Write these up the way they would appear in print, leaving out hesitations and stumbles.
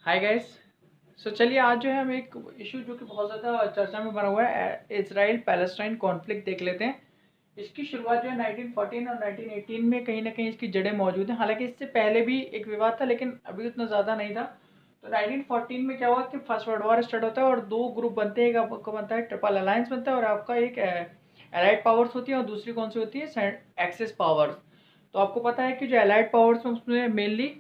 Hi guys. चलिए आज जो है हम एक इशू जो कि बहुत ज़्यादा चर्चा में बना हुआ है, इजराइल पैलेस्टाइन कॉन्फ्लिक्ट देख लेते हैं। इसकी शुरुआत जो है 1914 और 1918 में कहीं ना कहीं इसकी जड़ें मौजूद हैं। हालांकि इससे पहले भी एक विवाद था, लेकिन अभी उतना ज़्यादा नहीं था। तो 1914 में क्या हुआ कि फर्स्ट वर्ल्ड वॉर स्टार्ट होता है और दो ग्रुप बनते हैं। एक आपका बनता है ट्रिपल अलायंस बनता है, और आपका एक एलाइड पावर्स होती है और दूसरी कौन सी होती है, एक्सिस पावर्स। तो आपको पता है कि जो एलाइड पावर्स में उसमें मेनली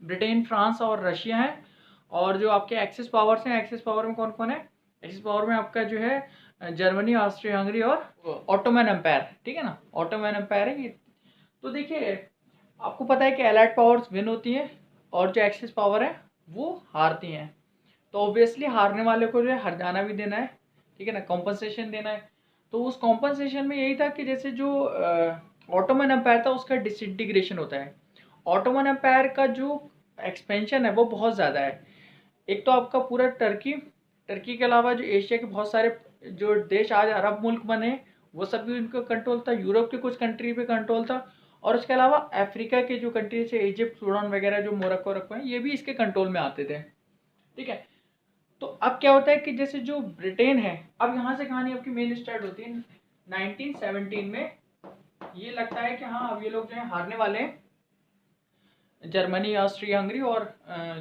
ब्रिटेन, फ्रांस और रशिया है। और जो आपके एक्सिस पावर्स हैं, एक्सिस पावर में कौन कौन है? एक्सिस पावर में आपका जो है जर्मनी, ऑस्ट्रिया हंगरी और ऑटोमन एम्पायर। ठीक है ना, ऑटोमन एम्पायर है ये। तो देखिए, आपको पता है कि एलाइड पावर्स विन होती है और जो एक्सिस पावर है वो हारती हैं। तो ऑब्वियसली हारने वाले को जो है हरजाना भी देना है, ठीक है ना, कॉम्पनसेशन देना है। तो उस कॉम्पनसेशन में यही था कि जैसे जो ऑटोमन एम्पायर था उसका डिसइंटीग्रेशन होता है। ऑटोमन एम्पायर का जो एक्सपेंशन है वो बहुत ज़्यादा है। एक तो आपका पूरा टर्की, टर्की के अलावा जो एशिया के बहुत सारे जो देश आज अरब मुल्क बने वो सब भी उनका कंट्रोल था। यूरोप के कुछ कंट्री पे कंट्रोल था। और उसके अलावा अफ्रीका के जो कंट्री से इजिप्ट, सूडान वगैरह, जो मोरक्को रखो हैं, ये भी इसके कंट्रोल में आते थे। ठीक है। तो अब क्या होता है कि जैसे जो ब्रिटेन है, अब यहाँ से कहानी आपकी मेन स्टार्ट होती है 1917 में। ये लगता है कि हाँ, अब ये लोग जो है हारने वाले हैं। जर्मनी, ऑस्ट्रिया हंगरी और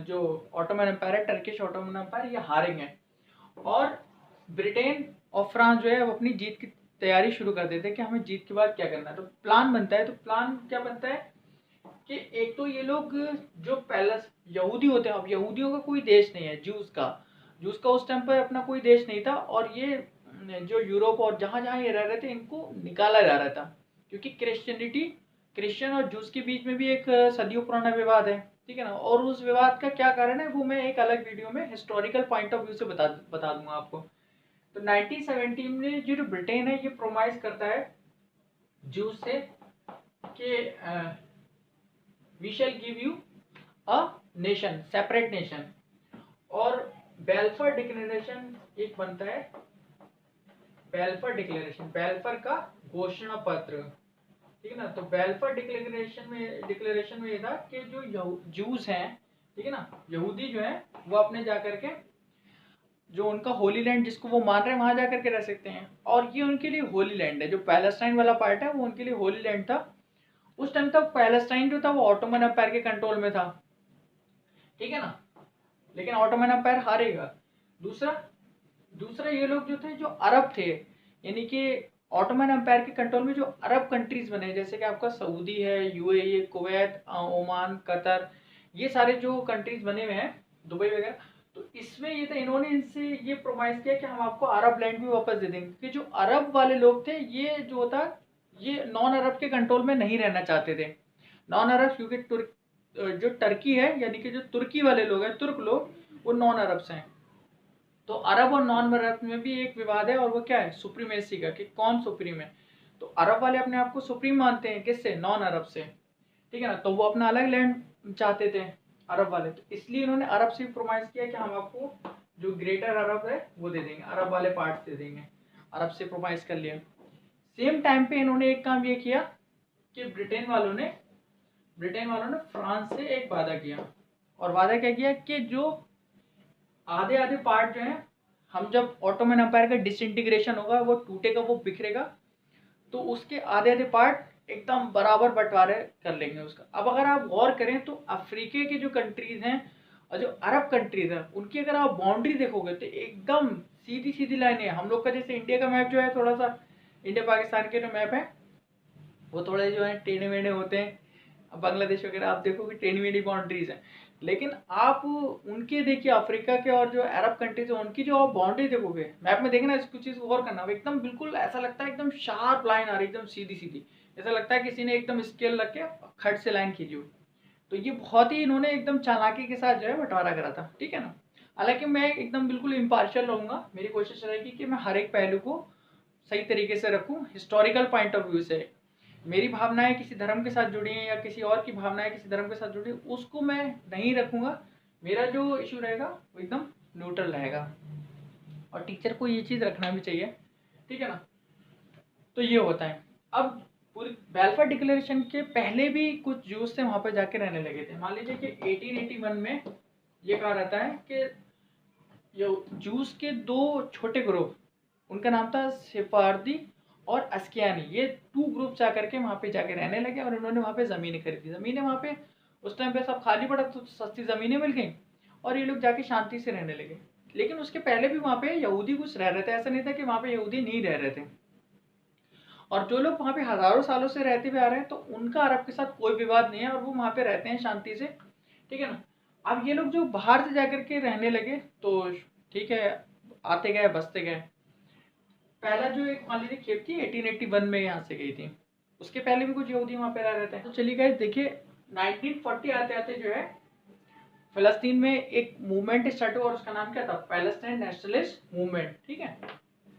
जो ऑटोमन एम्पायर है, टर्किश ऑटोमन एम्पायर, ये हारेंगे। और ब्रिटेन और फ्रांस जो है वो अपनी जीत की तैयारी शुरू कर देते हैं कि हमें जीत के बाद क्या करना है। तो प्लान बनता है। तो प्लान क्या बनता है कि एक तो ये लोग जो पैलेस यहूदी होते हैं, अब यहूदियों का कोई देश नहीं है, जूस का उस टाइम पर अपना कोई देश नहीं था। और ये जो यूरोप और जहाँ जहाँ ये रह रहे थे इनको निकाला जा रहा था, क्योंकि क्रिश्चियनिटी, क्रिश्चियन और जूस के बीच में भी एक सदियों पुराना विवाद है। ठीक है ना। और उस विवाद का क्या कारण है वो मैं एक अलग वीडियो में हिस्टोरिकल पॉइंट ऑफ व्यू से बता दूंगा आपको। तो 1917 में जो ब्रिटेन है ये प्रोमाइज करता है जूस से कि we shall give you a nation, separate nation. और बेल्फर डिक्लेरेशन एक बनता है, बेल्फर डिक्लेरेशन, बेल्फर का घोषणा पत्र। ठीक है ना। तो बेल्फर डिक्लेरेशन में ये था कि जो जूस हैं, ठीक है ना, यहूदी जो है वो अपने जाकर के जो उनका होली लैंड जिसको वो मान रहे हैं वहां जाकर के रह सकते हैं। और ये उनके लिए होली लैंड है। जो पैलेस्टाइन वाला पार्ट है वो उनके लिए होली लैंड था। उस टाइम तक पैलेस्टाइन जो था वो ऑटोमन एम्पायर के कंट्रोल में था। ठीक है ना। लेकिन ऑटोमन एम्पायर हारेगा। दूसरा दूसरा ये लोग जो थे, जो अरब थे, यानी कि ऑटोमन एम्पायर के कंट्रोल में जो अरब कंट्रीज बने, जैसे कि आपका सऊदी है, यूएई, कुवैत, ओमान, कतर, ये सारे जो कंट्रीज बने हुए हैं, दुबई वगैरह। तो इसमें ये था, इन्होंने इनसे ये प्रोमाइज किया कि हम आपको अरब लैंड भी वापस दे देंगे, क्योंकि जो अरब वाले लोग थे ये जो था, ये नॉन अरब के कंट्रोल में नहीं रहना चाहते थे। नॉन अरब क्योंकि जो टर्की है, यानी कि जो तुर्की वाले लोग हैं, तुर्क लोग, वो नॉन अरब हैं। तो अरब और नॉन अरब में भी एक विवाद है, और वो क्या है, सुप्रीमेसी का, कि कौन सुप्रीम है। तो अरब वाले अपने आप को सुप्रीम मानते हैं, किससे? नॉन अरब से। ठीक है ना। तो वो अपना अलग लैंड चाहते थे अरब वाले। तो इसलिए इन्होंने अरब से प्रोमाइज किया कि हम आपको जो ग्रेटर अरब है वो दे देंगे, अरब वाले पार्ट दे देंगे। अरब से प्रोमाइज कर लिया। सेम टाइम पे इन्होंने एक काम ये किया कि ब्रिटेन वालों ने फ्रांस से एक वादा किया। और वादा क्या किया कि जो आधे आधे पार्ट जो है, हम जब ऑटोमन एम्पायर का डिसइंटीग्रेशन होगा, वो टूटेगा, वो बिखरेगा, तो उसके आधे आधे पार्ट एकदम बराबर बंटवारे कर लेंगे उसका। अब अगर आप गौर करें तो अफ्रीका के जो कंट्रीज हैं और जो अरब कंट्रीज हैं उनकी अगर आप बाउंड्री देखोगे तो एकदम सीधी सीधी लाइनें हैं। हम लोग का जैसे इंडिया का मैप जो है, थोड़ा सा इंडिया पाकिस्तान के जो मैप है वो थोड़े जो है टेढ़े मेढ़े होते हैं। अब बांग्लादेश वगैरह आप देखोगे टेढ़ी मेढ़ी बाउंड्रीज हैं। लेकिन आप उनके देखिए, अफ्रीका के और जो अरब कंट्रीज है उनकी जो आप बाउंड्री देखोगे मैप में, देखना इसको चीज़ गौर करना, वो एकदम बिल्कुल ऐसा लगता है एकदम शार्प लाइन आ रही है, एकदम सीधी सीधी। ऐसा लगता है किसी ने एकदम स्केल रख के खट से लाइन खींची हो। तो ये बहुत ही इन्होंने एकदम चालाकी के साथ जो है बंटवारा करा था। ठीक है ना। हालांकि मैं एकदम बिल्कुल इम्पार्शियल रहूंगा, मेरी कोशिश रहेगी कि मैं हर एक पहलू को सही तरीके से रखूं, हिस्टोरिकल पॉइंट ऑफ व्यू से। मेरी भावनाएं किसी धर्म के साथ जुड़ी हैं या किसी और की भावनाएं किसी धर्म के साथ जुड़ी हैं, उसको मैं नहीं रखूंगा। मेरा जो इशू रहेगा वो एकदम न्यूट्रल रहेगा। और टीचर को ये चीज़ रखना भी चाहिए। ठीक है ना। तो ये होता है। अब पूरी बेल्फर डिक्लेरेशन के पहले भी कुछ जूस से वहां पर जाके रहने लगे थे। मान लीजिए कि 1881 में ये कहा रहता है कि जूस के दो छोटे ग्रुप, उनका नाम था सिफारदी और अस्कियानी, ये 2 ग्रुप जा करके वहाँ पे जाके रहने लगे और इन्होंने वहाँ पे ज़मीनें खरीदी। ज़मीनें वहाँ पे उस टाइम पे सब खाली पड़ा तो सस्ती ज़मीनें मिल गई और ये लोग जाके शांति से रहने लगे। लेकिन उसके पहले भी वहाँ पे यहूदी कुछ रह रहे थे, ऐसा नहीं था कि वहाँ पे यहूदी नहीं रह रहे थे। और जो लोग वहाँ पे हज़ारों सालों से रहते हुए आ रहे हैं तो उनका अरब के साथ कोई विवाद नहीं है और वो वहाँ पे रहते हैं शांति से, ठीक है ना। अब ये लोग जो बाहर से जाकर के रहने लगे तो ठीक है, आते गए बसते गए। पहला जो एक मान लीजिए खेप थी 1881 में यहाँ से गई थी, उसके पहले भी कुछ यहूदी वहाँ पे रह रहे थे। तो चलिए गाइस देखिए 1940 आते आते जो है फिलिस्तीन में एक मूवमेंट स्टार्ट हुआ और उसका नाम क्या था, पैलेस्टाइन नेशनलिस्ट मूवमेंट, ठीक है।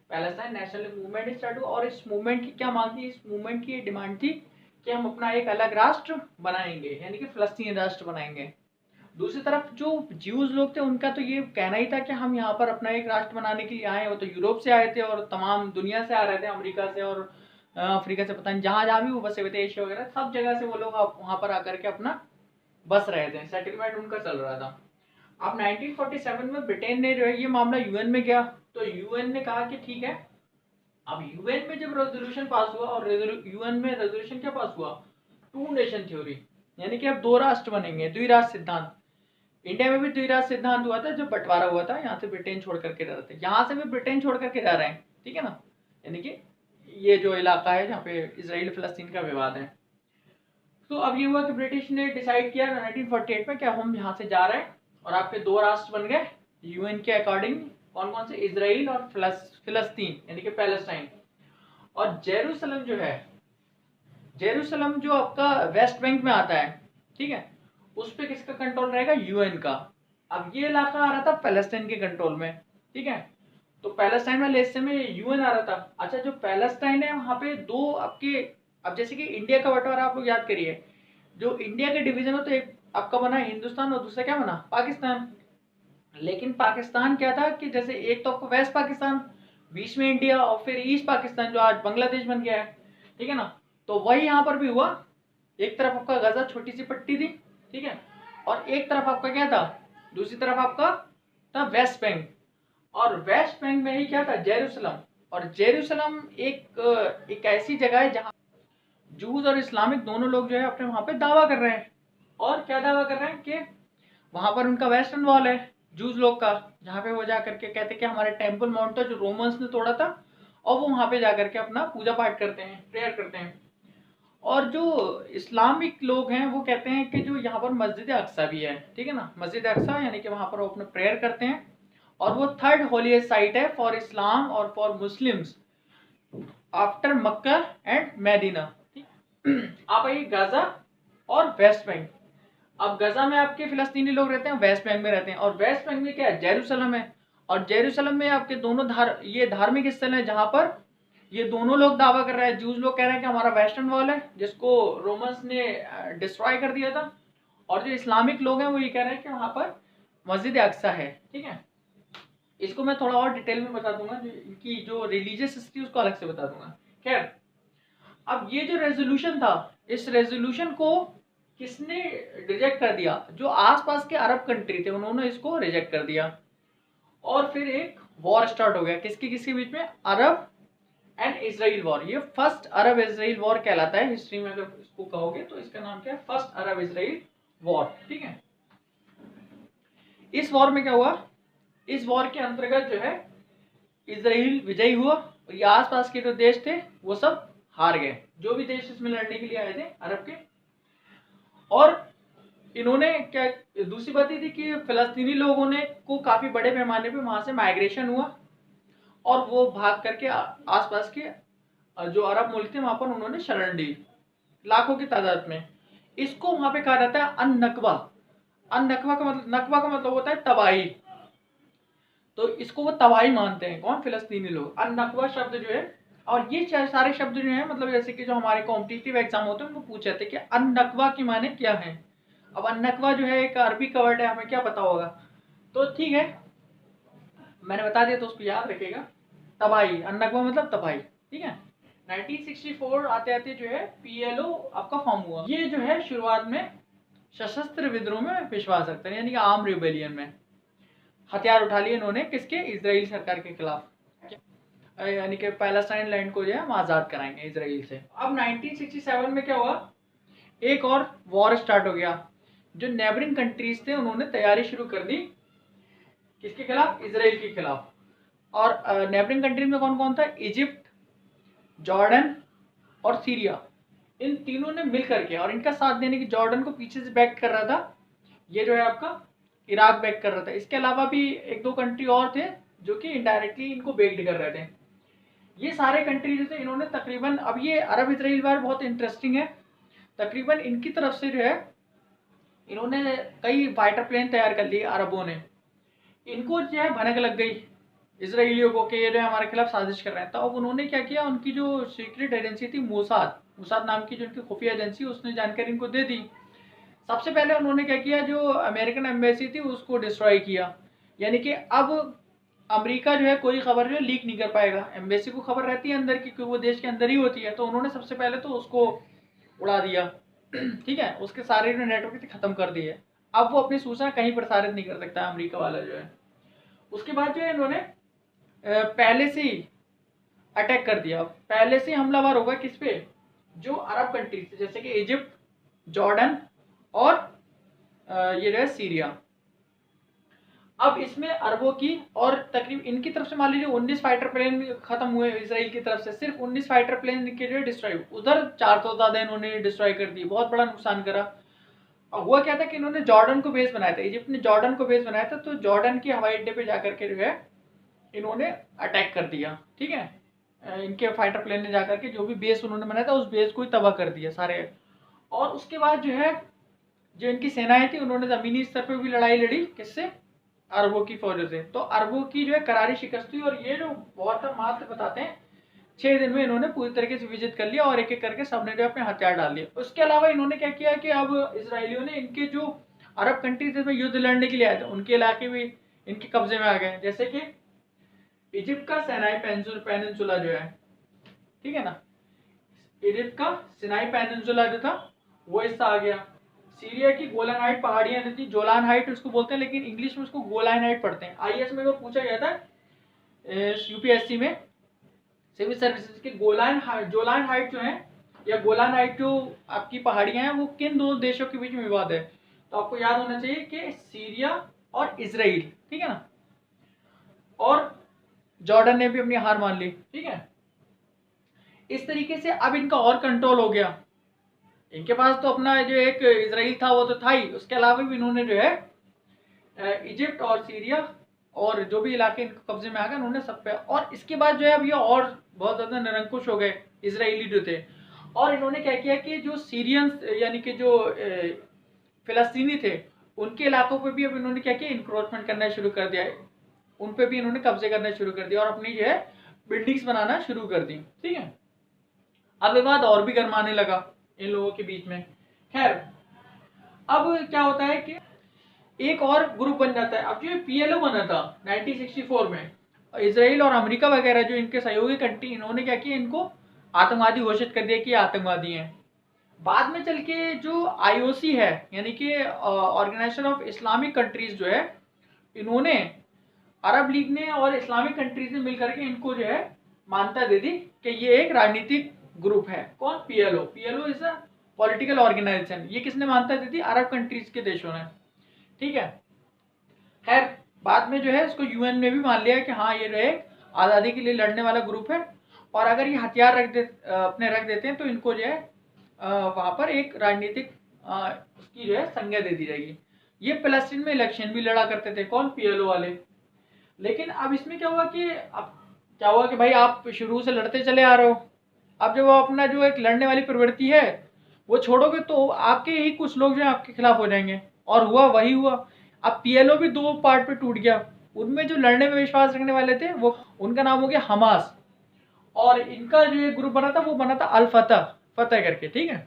पैलेस्टाइन नेशनलिस्ट मूवमेंट स्टार्ट हुआ और इस मूवमेंट की क्या मांग थी, इस मूवमेंट की डिमांड थी कि हम अपना एक अलग राष्ट्र बनाएंगे, यानी कि फिलिस्तीन राष्ट्र बनाएंगे। दूसरी तरफ जो ज्यूज लोग थे उनका तो ये कहना ही था कि हम यहाँ पर अपना एक राष्ट्र बनाने के लिए आए। वो तो यूरोप से आए थे और तमाम दुनिया से आ रहे थे, अमेरिका से और अफ्रीका से, पता नहीं जहाँ जहाँ भी वो बसे हुए थे, एशिया वगैरह सब जगह से वो लोग वहाँ पर आकर के अपना बस रहे थे, सेटलमेंट उनका चल रहा था। अब 1947 में ब्रिटेन ने जो है ये मामला यूएन में गया, तो यूएन ने कहा कि ठीक है। अब यूएन में जब रेजोल्यूशन पास हुआ और यूएन में रेजोल्यूशन क्या पास हुआ, 2 नेशन थ्योरी, यानी कि अब 2 राष्ट्र बनेंगे, द्विराष्ट्र सिद्धांत। इंडिया में भी द्विराष्ट्र सिद्धांत हुआ था जब बंटवारा हुआ था, यहाँ से ब्रिटेन छोड़ करके जा रहे थे, यहाँ से भी ब्रिटेन छोड़ करके जा रहे हैं, ठीक है ना। यानी कि ये जो इलाका है जहाँ पे इसराइल फिलिस्तीन का विवाद है। तो अब ये हुआ कि ब्रिटिश ने डिसाइड किया 1948 में कि हम यहाँ से जा रहे हैं और आपके 2 राष्ट्र बन गए यूएन के अकॉर्डिंग। कौन कौन से, इसराइल और फिलिस्तीन यानी कि पैलेस्टाइन। और जेरूसलम जो है, जेरूसलम जो आपका वेस्ट बैंक में आता है, ठीक है, उस पे किसका कंट्रोल रहेगा, यूएन का। अब ये इलाका आ रहा था पैलेस्टाइन के कंट्रोल में, ठीक है। तो पैलेस्टाइन वाले हिस्से में यूएन आ रहा था। अच्छा, जो पैलेस्टाइन है वहां पे 2 आपके, अब जैसे कि इंडिया का बंटवारा आप लोग याद करिए, जो इंडिया के डिवीजन हो तो एक आपका बना हिंदुस्तान और दूसरा क्या बना, पाकिस्तान। लेकिन पाकिस्तान क्या था कि जैसे एक तो आपको वेस्ट पाकिस्तान, बीच में इंडिया और फिर ईस्ट पाकिस्तान जो आज बांग्लादेश बन गया है, ठीक है ना। तो वही यहाँ पर भी हुआ, एक तरफ आपका गजा छोटी सी पट्टी थी, ठीक है, और एक तरफ आपका क्या था, दूसरी तरफ आपका था वेस्ट बैंक। और वेस्ट बैंक में ही क्या था, जेरूसलम। और जेरूसलम एक ऐसी जगह है जहाँ जूज और इस्लामिक दोनों लोग जो है अपने वहां पे दावा कर रहे हैं। और क्या दावा कर रहे हैं कि वहां पर उनका वेस्टर्न वॉल है जूज लोग का, जहाँ पे वो जा करके कहते कि हमारे टेम्पल माउंट था जो रोमन्स ने तोड़ा था, और वो वहां पे जा करके अपना पूजा पाठ करते हैं, प्रेयर करते हैं। और जो इस्लामिक लोग हैं वो कहते हैं कि जो यहाँ पर मस्जिद अक्सा भी है, ठीक है ना, मस्जिद अक्सा यानी कि वहां पर वो अपने प्रेयर करते हैं और वो 3rd होलीएस्ट साइट है फॉर इस्लाम और for Muslims after Mecca and Medina. आप आइए गाजा और वेस्ट बैंक। अब गजा में आपके फिलिस्तीनी लोग रहते हैं, वेस्ट बैंक में रहते हैं, और वेस्ट बैंक में क्या है, जेरूसलम है। और जेरूसलम में आपके दोनों ये धार्मिक स्थल है जहां पर ये दोनों लोग दावा कर रहे हैं। जूस लोग कह रहे हैं कि हमारा वेस्टर्न वॉल है जिसको रोमन्स ने डिस्ट्रॉय कर दिया था, और जो इस्लामिक लोग हैं वो ये कह रहे हैं कि वहां पर मस्जिद अक्सा है, ठीक है। इसको मैं थोड़ा और डिटेल में बता दूंगा, इनकी जो रिलीजियस हिस्ट्री उसको अलग से बता दूंगा। खैर, अब ये जो रेजोल्यूशन था, इस रेजोल्यूशन को किसने रिजेक्ट कर दिया, जो आसपास के अरब कंट्री थे उन्होंने इसको रिजेक्ट कर दिया। और फिर एक वॉर स्टार्ट हो गया किसके किसके बीच में, अरब एंड इजराइल वॉर। ये फर्स्ट अरब इजराइल वॉर कहलाता है हिस्ट्री में, अगर इसको कहोगे तो इसका नाम क्या है, फर्स्ट अरब इजराइल वॉर, ठीक है। इस वॉर में क्या हुआ, इस वॉर के अंतर्गत जो है इजराइल विजयी हुआ और ये आसपास के जो देश थे वो सब हार गए, जो भी देश इसमें लड़ने के लिए आए थे अरब के। और इन्होंने क्या, दूसरी बात ये थी कि फिलिस्तीनी लोगों ने को काफी बड़े पैमाने पे वहां से माइग्रेशन हुआ और वो भाग करके आसपास के जो अरब मुल्क थे वहां पर उन्होंने शरण ली, लाखों की तादाद में। इसको वहां पे कहा जाता है अन नकबा। अन नकबा का मतलब, नकबा का मतलब होता है तबाही, तो इसको वो तबाही मानते हैं, कौन, फिलिस्तीनी लोग। अन नकबा शब्द जो है, और ये सारे शब्द जो है मतलब जैसे कि जो हमारे कॉम्पिटिटिव एग्जाम होते हैं उनको पूछे थे कि अन नकबा की माने क्या है। अब अन नकबा जो है एक अरबी का वर्ड है, हमें क्या पता होगा, तो ठीक है मैंने बता दिया तो उसको याद रखिएगा, तबाही, अन नकबा मतलब तबाही, ठीक है। 1964 आते आते जो है पीएलओ आपका फॉर्म हुआ। ये जो है शुरुआत में सशस्त्र विद्रोह में विश्वास रखते हैं, यानी कि आर्म रिबेलियन में हथियार उठा लिए इन्होंने किसके, इजराइल सरकार के खिलाफ, यानी कि पैलेस्टाइन लैंड को जो है हम आज़ाद कराएंगे इजराइल से। अब 1967 में क्या हुआ, एक और वॉर स्टार्ट हो गया। जो नेबरिंग कंट्रीज थे उन्होंने तैयारी शुरू कर दी किसके खिलाफ, इजराइल के खिलाफ। और नेबरिंग कंट्रीज में कौन कौन था, इजिप्ट, जॉर्डन और सीरिया, इन तीनों ने मिल करके, और इनका साथ देने की, जॉर्डन को पीछे से बैक कर रहा था, ये जो है आपका इराक बैक कर रहा था। इसके अलावा भी एक दो कंट्री और थे जो कि इनडायरेक्टली इनको बेक्ड कर रहे थे। ये सारे कंट्री जो थे इन्होंने तकरीबन, अब ये अरब इजराइल वार बहुत इंटरेस्टिंग है, तकरीबन इनकी तरफ से जो है इन्होंने कई फाइटर प्लेन तैयार कर लिए अरबों ने। इनको जो है भनक लग गई इसराइलियों को कि ये जो है हमारे खिलाफ साजिश कर रहे हैं। तो अब उन्होंने क्या किया, उनकी जो सीक्रेट एजेंसी थी मोसाद, मोसाद नाम की जो उनकी खुफिया एजेंसी, उसने जानकारी इनको दे दी। सबसे पहले उन्होंने क्या किया, जो अमेरिकन एम्बेसी थी उसको डिस्ट्रॉय किया, यानी कि अब अमेरिका जो है कोई खबर जो है लीक नहीं कर पाएगा। एम्बेसी को खबर रहती है अंदर की, क्योंकि वो देश के अंदर ही होती है, तो उन्होंने सबसे पहले तो उसको उड़ा दिया। ठीक है, उसके सारे जो नेटवर्क थे खत्म कर दिए। अब वो अपनी सूचना कहीं प्रसारित नहीं कर सकता अमेरिका वाला जो है। उसके बाद जो है इन्होंने पहले से ही अटैक कर दिया, पहले से हमलावर होगा किस पे, जो अरब कंट्रीज जैसे कि इजिप्ट, जॉर्डन और ये रहे सीरिया। अब इसमें अरबों की, और तकरीबन इनकी तरफ से मान लीजिए 19 फाइटर प्लेन खत्म हुए इसराइल की तरफ से, सिर्फ 19 फाइटर प्लेन के जो डिस्ट्रॉय, उधर 400 ज्यादा इन्होंने डिस्ट्रॉय कर दी, बहुत बड़ा नुकसान करा। और हुआ क्या था कि इन्होंने जॉर्डन को बेस बनाया था, इजिप्ट ने जॉर्डन को बेस बनाया था, तो जॉर्डन के हवाई अड्डे पे जाकर के जो है इन्होंने अटैक कर दिया। ठीक है, इनके फाइटर प्लेन ने जाकर के जो भी बेस उन्होंने बनाया था उस बेस को ही तबाह कर दिया सारे। और उसके बाद जो है जो इनकी सेनाएं थी उन्होंने जमीनी स्तर पर भी लड़ाई लड़ी, किससे, अरबों की फौजों से। तो अरबों की जो है करारी शिकस्त हुई, और ये जो वॉर था मात्र बताते हैं 6 दिन में इन्होंने पूरी तरीके से विजित कर लिया, और एक एक करके सबने जो अपने हथियार डाल लिए। उसके अलावा इन्होंने क्या किया कि अब इसराइलियों ने इनके जो अरब कंट्रीज में युद्ध लड़ने के लिए आए थे उनके इलाके भी इनके कब्जे में आ गए, जैसे कि इजिप्ट का सिनाई पेनिनसुला जो है, ठीक है ना, इजिप्ट का सिनाई पेनिनसुला जो था वो हिस्सा आ गया। सीरिया की गोलान हाइट पहाड़ियां थी, जोलान हाइट उसको बोलते हैं, लेकिन इंग्लिश में उसको गोलान हाइट पढ़ते हैं। आईएएस में वो पूछा गया था, यूपीएससी में, सिविल सर्विसेज के, जोलान हाइट जो है, या गोलान हाइट जो आपकी पहाड़ियां हैं, वो किन दो देशों के बीच में विवाद है। तो आपको याद होना चाहिए कि सीरिया और इजराइल, ठीक है ना, और जॉर्डन ने भी अपनी हार मान ली। ठीक है, इस तरीके से अब इनका और कंट्रोल हो गया। इनके पास तो अपना जो एक इजराइल था वो तो था ही, उसके अलावा भी इन्होंने जो है इजिप्ट और सीरिया और जो भी इलाके इनके कब्जे में आ गए उन्होंने सब पे। और इसके बाद जो है अब ये और बहुत ज्यादा निरंकुश हो गए इजरायली जो थे। और इन्होंने क्या किया कि जो सीरियंस यानी कि जो फिलिस्तीनी थे उनके इलाकों पे भी अब इन्होंने क्या किया, इंक्रोचमेंट करना शुरू कर दिया, उन पे भी इन्होंने कब्जे करना शुरू कर दिया और अपनी जो है बिल्डिंग्स बनाना शुरू कर दी। ठीक है, अब विवाद और भी गर्माने लगा इन लोगों के बीच में। खैर, अब क्या होता है कि एक और ग्रुप बन जाता है। अब जो पीएलओ बना था 1964 में, इसराइल और अमेरिका वगैरह जो इनके सहयोगी कंट्री, इन्होंने क्या किया, इनको आतंकवादी घोषित कर दिया कि आतंकवादी हैं। बाद में चल के जो आईओसी है यानी कि ऑर्गेनाइजेशन ऑफ इस्लामिक कंट्रीज जो है, इन्होंने, अरब लीग ने और इस्लामिक कंट्रीज ने मिलकर के इनको जो है मान्यता दे दी कि ये एक राजनीतिक ग्रुप है। कौन, PLO. PLO is a political organisation. ये किसने मान्यता दी थी, अरब कंट्रीज के देशों ने। ठीक है, खैर बाद में जो है इसको यूएन ने भी मान लिया कि हाँ ये जो है आज़ादी के लिए लड़ने वाला ग्रुप है, और अगर ये हथियार अपने रख देते हैं तो इनको जो है वहाँ पर एक राजनीतिक उसकी जो है संज्ञा दे दी जाएगी। ये फलस्तीन में इलेक्शन भी लड़ा करते थे, कौन, पीएलओ वाले। लेकिन अब इसमें क्या हुआ कि अब क्या हुआ कि भाई आप शुरू से लड़ते चले आ रहे हो, अब जब वो अपना जो एक लड़ने वाली प्रवृत्ति है वो छोड़ोगे तो आपके ही कुछ लोग जो है आपके खिलाफ हो जाएंगे। और हुआ वही हुआ। अब पीएलओ भी दो पार्ट पे टूट गया। उनमें जो लड़ने में विश्वास रखने वाले थे वो, उनका नाम हो गया हमास, और इनका जो एक ग्रुप बना था वो बना था अल फतह, फतह करके। ठीक है,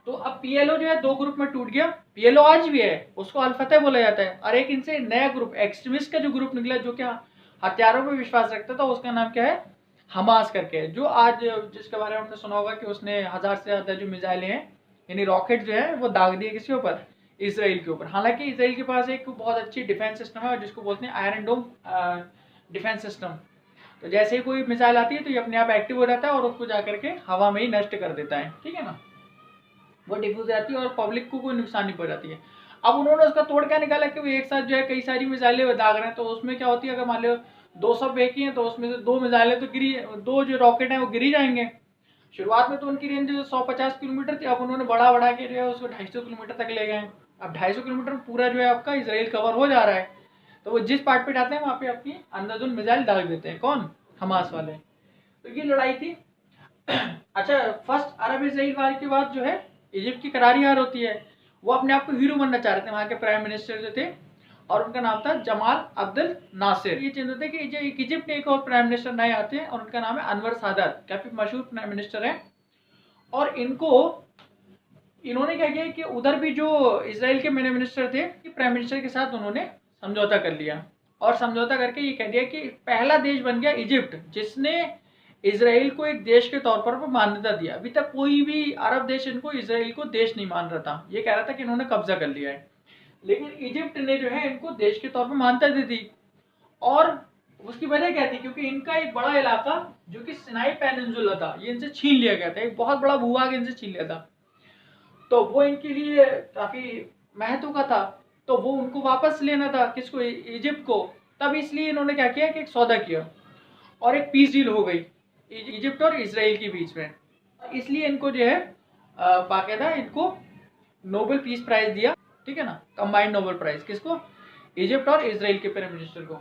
तो अब पीएलओ जो है दो ग्रुप में टूट गया। पीएलओ आज भी है, उसको अल फतह बोला जाता है। और एक इनसे नया ग्रुप, एक्सट्रीमिस्ट का जो ग्रुप निकला जो क्या हथियारों पर विश्वास रखता था, उसका नाम क्या है, हमास करके, जो आज जिसके बारे में आपने सुना होगा कि उसने 1000 से ज्यादा जो मिसाइलें हैं यानी रॉकेट जो है वो दाग दिए किसी ऊपर, इसराइल के ऊपर। हालांकि इसराइल के पास एक बहुत अच्छी डिफेंस सिस्टम है जिसको बोलते हैं आयरन डोम डिफेंस सिस्टम। तो जैसे ही कोई मिसाइल आती है तो ये अपने आप एक्टिव हो जाता है और उसको जाकर के हवा में ही नष्ट कर देता है, ठीक है ना। वो डिफ्यूज जाती है और पब्लिक को कोई नुकसान नहीं पहुंचाती है। अब उन्होंने उसका तोड़ क्या निकाला कि वो एक साथ जो है कई सारी मिसाइलें दाग रहे हैं, तो उसमें क्या होती है, अगर मान लो 200 फेंकी हैं तो उसमें से 2 मिसाइलें तो गिरी, 2 जो रॉकेट हैं वो गिरी जाएंगे। शुरुआत में तो उनकी रेंज 150 किलोमीटर थी, अब उन्होंने बढ़ा के जो है उसको 250 किलोमीटर तक ले गए। अब 250 किलोमीटर में पूरा जो है आपका इसराइल कवर हो जा रहा है। तो वो जिस पार्ट पे जाते हैं वहां पे अपनी अंधाधुंध मिसाइल दाग देते हैं। कौन? हमास वाले। तो ये लड़ाई थी। अच्छा, फर्स्ट अरब इसराइल वार के बाद जो है इजिप्ट की करारी हार होती है। वो अपने आप को हीरो बनना चाह रहे थे, वहां के प्राइम मिनिस्टर जो थे, और उनका नाम था जमाल अब्दुल नासिर। ये चीज होती है कि जो इजिप्ट में एक और प्राइम मिनिस्टर नए आते हैं और उनका नाम है अनवर सादात, काफी मशहूर प्राइम मिनिस्टर है। और इन्होंने क्या किया कि उधर भी जो इसराइल के प्राइम मिनिस्टर थे, प्राइम मिनिस्टर के साथ उन्होंने समझौता कर लिया, और समझौता करके ये कह दिया कि पहला देश बन गया इजिप्ट जिसने इसराइल को एक देश के तौर पर मान्यता दिया। अभी तक कोई भी अरब देश इनको इसराइल को देश नहीं मान रहा था, ये कह रहा था कि इन्होंने कब्जा कर लिया है, लेकिन इजिप्ट ने जो है इनको देश के तौर पर मान्यता दी थी। और उसकी वजह क्या थी, क्योंकि इनका एक बड़ा इलाका जो कि सिनाई पेनिनसुला था, ये इनसे छीन लिया गया था, एक बहुत बड़ा भूभाग इनसे छीन लिया था। तो वो इनके लिए काफी महत्व का था, तो वो उनको वापस लेना था, किसको? इजिप्ट को। तब इसलिए इन्होंने क्या किया कि एक सौदा किया और एक पीस डील हो गई इजिप्ट और इसराइल के बीच में। इसलिए इनको जो है बाकायदा इनको नोबेल पीस प्राइज दिया, ठीक है ना, कंबाइंड नोबेल प्राइज। किसको? इजिप्ट और इसराइल के प्राइम मिनिस्टर को।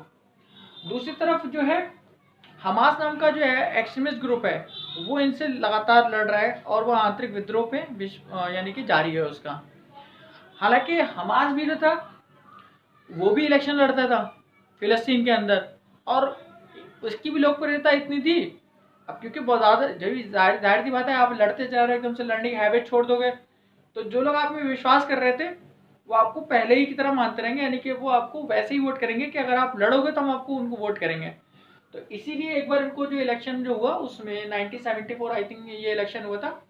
दूसरी तरफ जो है हमास नाम का जो है एक्सट्रीमिस्ट ग्रुप है, वो इनसे लगातार लड़ रहा है और वो आंतरिक विद्रोह पे यानी कि जारी है उसका। हालांकि हमास भी जो था वो भी इलेक्शन लड़ता था फिलिस्तीन के अंदर, और उसकी भी लोकप्रियता इतनी थी। अब क्योंकि बहुत ज़्यादा, जब जाहिर सी बात है, आप लड़ते जा रहे हो, एकदम से लड़ने की हैबिट छोड़ दोगे तो जो लोग आप में विश्वास कर रहे थे वो आपको पहले ही की तरह मानते रहेंगे, यानी कि वो आपको वैसे ही वोट करेंगे कि अगर आप लड़ोगे तो हम आपको उनको वोट करेंगे। तो इसीलिए एक बार इनको जो इलेक्शन जो हुआ उसमें 1974 आई थिंक ये इलेक्शन हुआ था,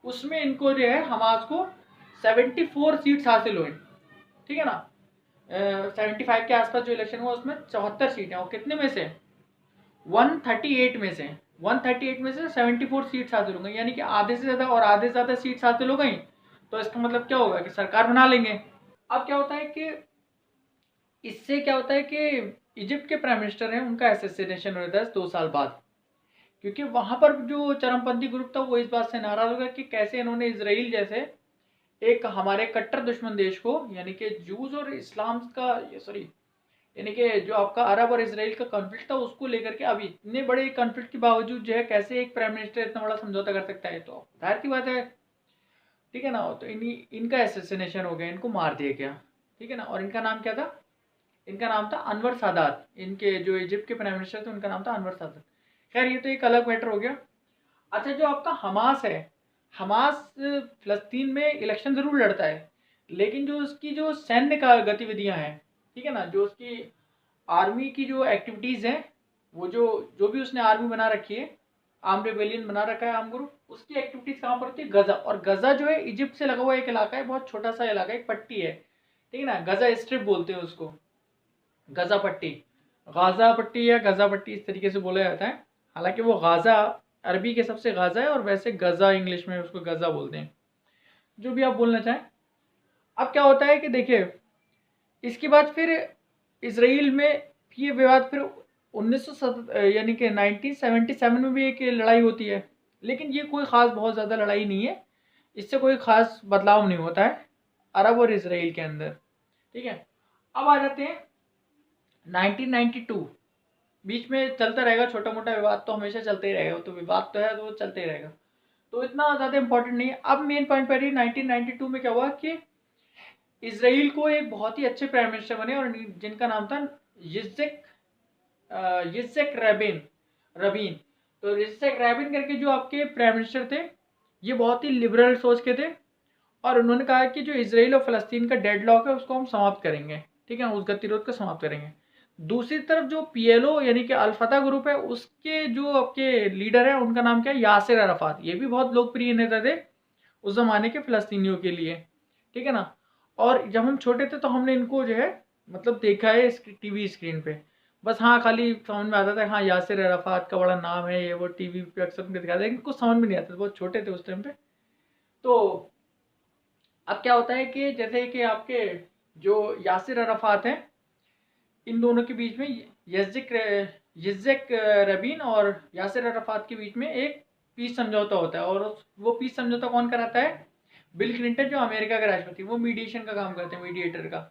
उसमें इनको जो है हमास को 74 सीट्स हासिल हुई, ठीक है ना। 75 के आसपास जो इलेक्शन हुआ उसमें 74 सीटें, और कितने में से 138 में से 138 में से 74 सीट्स हासिल हो गई, यानी कि आधे से ज़्यादा, और आधे से ज़्यादा सीट्स हासिल हो गई तो इसका मतलब क्या होगा कि सरकार बना लेंगे। अब क्या होता है कि इससे क्या होता है कि इजिप्ट के प्राइम मिनिस्टर हैं उनका असैसिनेशन हो जाता है 2 साल बाद, क्योंकि वहां पर जो चरमपंथी ग्रुप था वो इस बात से नाराज होगा कि कैसे इन्होंने इसराइल जैसे एक हमारे कट्टर दुश्मन देश को, यानी कि जूस और इस्लाम का, सॉरी, यानी कि जो आपका अरब और इसराइल का कॉन्फ्लिक्ट था उसको लेकर के, अभी इतने बड़े कॉन्फ्लिक्ट के बावजूद जो है कैसे एक प्राइम मिनिस्टर इतना बड़ा समझौता कर सकता है, तो जाहिर की बात है, ठीक है ना। तो इनका असैसिनेशन हो गया, इनको मार दिया गया, ठीक है ना। और इनका नाम क्या था? इनका नाम था अनवर सादात। इनके जो इजिप्ट के प्राइम मिनिस्टर थे उनका नाम था अनवर सादात। खैर ये तो एक अलग मैटर हो गया। अच्छा, जो आपका हमास है, हमास फिलिस्तीन में इलेक्शन जरूर लड़ता है, लेकिन जो उसकी जो सैन्य का गतिविधियां हैं, ठीक है ना, जो उसकी आर्मी की जो एक्टिविटीज़ हैं, वो जो जो भी उसने आर्मी बना रखी है, आर्म रेबेलियन बना रखा है, आर्म ग्रुप, उसकी एक्टिविटीज़ कहाँ पर होती है? गजा। और गजा जो है इजिप्ट से लगा हुआ एक इलाका है, बहुत छोटा सा इलाका है, एक पट्टी है, ठीक है ना, गजा स्ट्रिप बोलते हैं उसको, गजा पट्टी, गाजा पट्टी या गजा पट्टी इस तरीके से बोला जाता है। हालांकि वो गाजा अरबी के सबसे गाजा है, और वैसे गजा इंग्लिश में उसको गजा बोलते हैं, जो भी आप बोलना चाहें। अब क्या होता है कि देखिए, इसके बाद फिर इसराइल में ये विवाद फिर 1907 यानी कि 1977 में भी एक लड़ाई होती है, लेकिन ये कोई ख़ास बहुत ज़्यादा लड़ाई नहीं है, इससे कोई ख़ास बदलाव नहीं होता है अरब और इसराइल के अंदर, ठीक है। अब आ जाते हैं 1992। बीच में चलता रहेगा छोटा मोटा विवाद, तो हमेशा चलते ही रहेगा, तो विवाद तो है तो वो चलते ही रहेगा, तो इतना ज़्यादा इंपॉर्टेंट नहीं है। अब मेन पॉइंट पर 1992 में क्या हुआ कि इसराइल को एक बहुत ही अच्छे प्राइम मिनिस्टर बने, और जिनका नाम था यित्ज़ेक रबीन। तो यित्ज़ेक रबीन करके जो आपके प्राइम मिनिस्टर थे, ये बहुत ही लिबरल सोच के थे, और उन्होंने कहा कि जो इसराइल और फ़लस्तीन का डेडलॉक है उसको हम समाप्त करेंगे, ठीक है, उस गतिरोध को समाप्त करेंगे। दूसरी तरफ जो पीएलओ यानी कि अल फतह ग्रुप है, उसके जो आपके लीडर हैं उनका नाम क्या है? Yasser Arafat. ये भी बहुत लोकप्रिय नेता थे, उस ज़माने के फ़लस्तीनियों के लिए, ठीक है ना। और जब हम छोटे थे तो हमने इनको जो है मतलब देखा है टीवी स्क्रीन पे, बस हाँ खाली समझ में आता था हाँ यासिर अराफात का बड़ा नाम है, ये वो टीवी पे अक्सर उनको दिखाते, लेकिन कुछ समझ में नहीं आता था, बहुत छोटे थे उस टाइम पे। तो अब क्या होता है कि जैसे कि आपके जो यासिर अराफात हैं, इन दोनों के बीच में यिज़्ज़क रबीन और यासिर अराफात के बीच में एक पीस समझौता होता है, और वो पीस समझौता कौन कराता है? बिल क्लिंटन, जो अमेरिका के राष्ट्रपति, वो मीडिएशन का काम करते हैं, मीडिएटर का।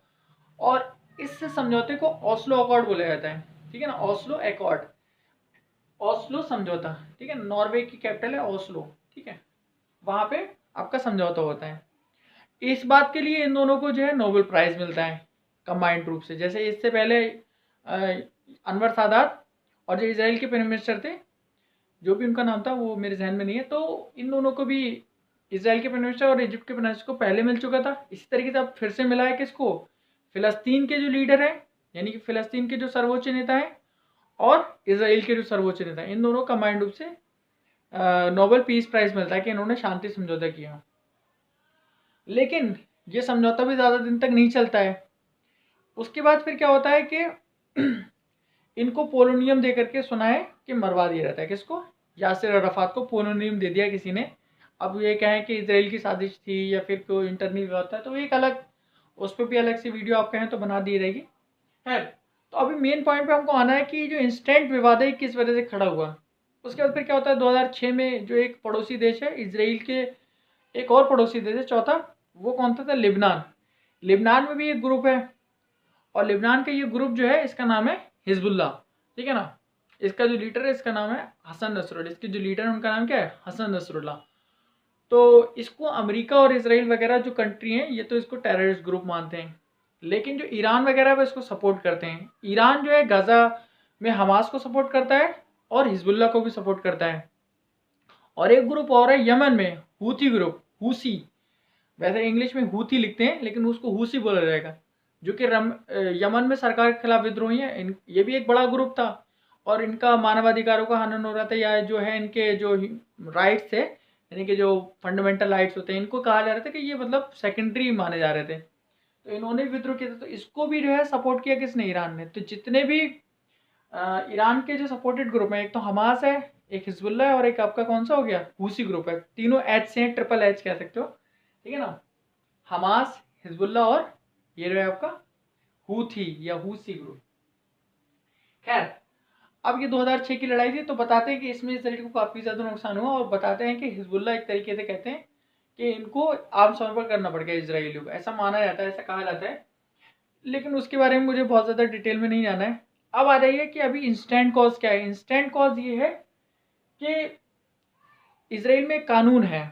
और इस समझौते को ओस्लो अकॉर्ड बोला जाता है, ठीक है ना, ओस्लो अकॉर्ड, ओस्लो समझौता, ठीक है। नॉर्वे की कैपिटल है ओस्लो, ठीक है, वहां पे आपका समझौता होता है। इस बात के लिए इन दोनों को जो है नोबेल प्राइज मिलता है कंबाइंड रूप से। जैसे इससे पहले अनवर सादात और जो इसराइल के प्राइम मिनिस्टर थे, जो भी उनका नाम था वो मेरे जहन में नहीं है, तो इन दोनों को भी, इसराइल के प्राइम मिनिस्टर और इजिप्ट के प्राइम मिनिस्टर को पहले मिल चुका था। इसी तरीके से अब फिर से मिला है किसको? फिलिस्तीन के जो लीडर है, यानी कि फिलिस्तीन के जो सर्वोच्च नेता है, और इसराइल के जो सर्वोच्च नेता है, इन दोनों कंबाइंड रूप से नोबेल पीस प्राइज मिलता है कि इन्होंने शांति समझौता किया। लेकिन ये समझौता भी ज़्यादा दिन तक नहीं चलता है। उसके बाद फिर क्या होता है कि इनको पोलोनियम दे करके सुना है कि मरवा दिया जाता है। किसको? यासिर अराफात को पोलोनियम दे दिया किसी ने। अब ये कहें कि इसराइल की साजिश थी या फिर कोई इंटरनल विवाद था, तो एक अलग, उस पर भी अलग से वीडियो आप कहें तो बना दी रहेगी। खैर, तो अभी मेन पॉइंट पे हमको आना है कि जो इंस्टेंट विवाद है किस वजह से खड़ा हुआ। उसके बाद फिर क्या होता है, 2006 में जो एक पड़ोसी देश है इसराइल के, एक और पड़ोसी देश है चौथा, वो कौन था? लिबनान। लिबनान में भी एक ग्रुप है, और लिबनान का ये ग्रुप जो है इसका नाम है हिजबुल्लाह, ठीक है ना। इसका जो लीडर है इसका नाम है हसन नसरुल्लाह। इसके जो लीडर है उनका नाम क्या है? Hassan Nasrallah. तो इसको अमेरिका और इसराइल वगैरह जो कंट्री हैं ये तो इसको टेररिस्ट ग्रुप मानते हैं, लेकिन जो ईरान वगैरह वो इसको सपोर्ट करते हैं। ईरान जो है गाजा में हमास को सपोर्ट करता है और हिजबुल्लाह को भी सपोर्ट करता है। और एक ग्रुप और है यमन में, हूथी ग्रुप, हूसी, वैसे इंग्लिश में हूथी लिखते हैं लेकिन उसको हूसी बोला जाएगा, जो कि यमन में सरकार के खिलाफ विद्रोही है। ये भी एक बड़ा ग्रुप था, और इनका मानवाधिकारों का हनन हो रहा था, या जो है इनके जो राइट्स थे, यानी कि जो फंडामेंटल राइट्स होते हैं, इनको कहा जा रहा था कि ये मतलब सेकेंडरी माने जा रहे थे। तो इन्होंने विद्रोह किया था, तो इसको भी जो है सपोर्ट किया किसने? ईरान ने। तो जितने भी ईरान के जो सपोर्टेड ग्रुप हैं, एक तो हमास है, एक हिजबुल्लाह है, और एक आपका कौन सा हो गया? हूसी ग्रुप है। तीनों एच से हैं, ट्रिपल एच कह सकते हो, ठीक है ना। हमास, हिजबुल्लाह और ये जो है आपका हूथी या हूसी ग्रुप। खैर, अब ये 2006 की लड़ाई थी, तो बताते हैं कि इसमें इसराइल को काफ़ी ज़्यादा नुकसान हुआ, और बताते हैं कि हिजबुल्लाह एक तरीके से कहते हैं कि इनको आत्मसमर्पण करना पड़ गया इसराइलियों को, ऐसा माना जाता है, ऐसा कहा जाता है। लेकिन उसके बारे में मुझे बहुत ज़्यादा डिटेल में नहीं जाना है। अब आ जाइए कि अभी इंस्टेंट कॉज क्या है। इंस्टेंट कॉज ये है कि इसराइल में कानून है,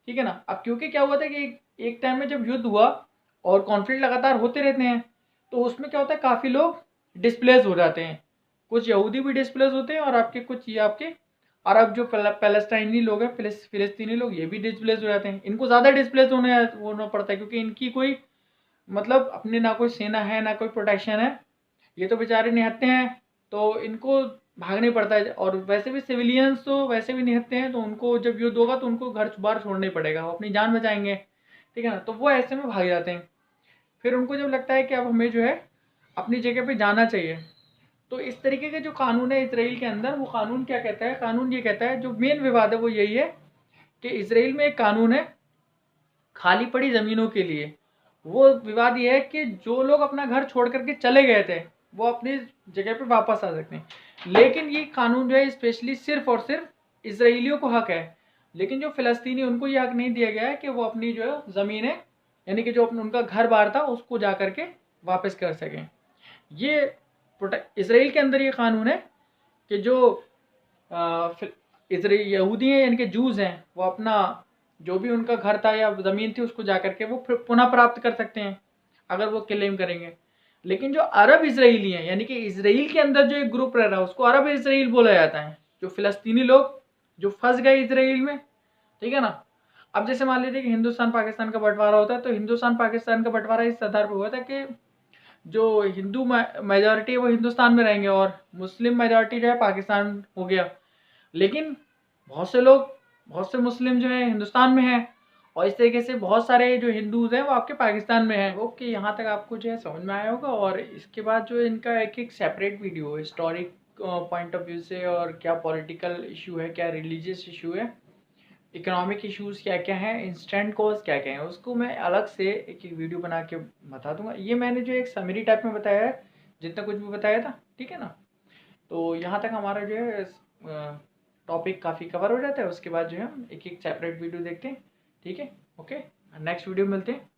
ठीक है ना। अब क्योंकि क्या हुआ था कि एक टाइम में जब युद्ध हुआ और कॉन्फ्लिक्ट लगातार होते रहते हैं, तो उसमें क्या होता है, काफ़ी लोग डिस्प्लेस हो जाते हैं। कुछ यहूदी भी डिस्प्लेस होते हैं, और आपके कुछ ये आपके अरब जो पैलेस्टाइनी लोग हैं, फिलिस्तीनी लोग, ये भी डिस्प्लेस हो जाते हैं। इनको ज़्यादा डिस्प्लेस होना पड़ता है, क्योंकि इनकी कोई मतलब अपने ना कोई सेना है ना कोई प्रोटेक्शन है, ये तो बेचारे निहत्ते हैं, तो इनको भागने पड़ता है। और वैसे भी सिविलियंस तो वैसे भी निहत्ते हैं, तो उनको जब युद्ध होगा तो उनको घर बार छोड़ना ही पड़ेगा, वो अपनी जान बचाएंगे, ठीक है ना। तो वो ऐसे में भाग जाते हैं। फिर उनको जब लगता है कि अब हमें जो है अपनी जगह पे जाना चाहिए, तो इस तरीके के जो कानून है इसराइल के अंदर, वो कानून क्या कहता है? कानून ये कहता है, जो मेन विवाद है वो यही है कि इसराइल में एक कानून है खाली पड़ी ज़मीनों के लिए। वो विवाद ये है कि जो लोग अपना घर छोड़ करके चले गए थे, वो अपनी जगह पे वापस आ सकते हैं। लेकिन ये कानून जो है स्पेशली सिर्फ और सिर्फ इसराइलियों को हक है, लेकिन जो फिलिस्तीनी उनको ये हक नहीं दिया गया है कि वो अपनी जो है ज़मीन है, यानी कि जो अपना उनका घर बार था उसको जा करके वापस कर सकें। ये इसराइल के अंदर ये कानून है कि जो इसराइल यहूदी हैं, यानी कि जूस हैं, वो अपना जो भी उनका घर था या ज़मीन थी उसको जा करके वो पुनः प्राप्त कर सकते हैं अगर वो क्लेम करेंगे। लेकिन जो अरब इसराइली हैं, यानी कि इसराइल के अंदर जो एक ग्रुप रह रहा है, उसको अरब इसराइल बोला जाता है। जो फिलिस्तीनी लोग जो फंस गए इसराइल में, ठीक है ना। अब जैसे मान लीजिए कि हिंदुस्तान पाकिस्तान का बंटवारा होता है, तो हिंदुस्तान पाकिस्तान का बंटवारा इस आधार पर हुआ था कि जो हिंदू मेजॉरिटी है वो हिंदुस्तान में रहेंगे, और मुस्लिम मेजॉरिटी जो है पाकिस्तान हो गया। लेकिन बहुत से लोग, बहुत से मुस्लिम जो है हिंदुस्तान में हैं, और इस तरीके से बहुत सारे जो हिंदूज़ हैं वो आपके पाकिस्तान में हैं। ओके, यहाँ तक आपको जो है समझ में आया होगा। और इसके बाद जो इनका एक सेपरेट वीडियो है हिस्टोरिक पॉइंट ऑफ व्यू से, और क्या पॉलिटिकल इशू है, क्या रिलीजियस इशू है, इकोनॉमिक इश्यूज़ क्या-क्या हैं, इंस्टेंट कॉज़ क्या-क्या हैं, उसको मैं अलग से एक-एक वीडियो बना के बता दूँगा। ये मैंने जो एक समरी टाइप में बताया है, जितना कुछ भी बताया था, ठीक है ना? तो यहाँ तक हमारा जो है टॉपिक काफ़ी कवर हो जाता है। उसके बाद जो है हम एक-एक सेपरेट वीडियो देखते हैं, ठीक है? ओके, नेक्स्ट वीडियो में मिलते हैं।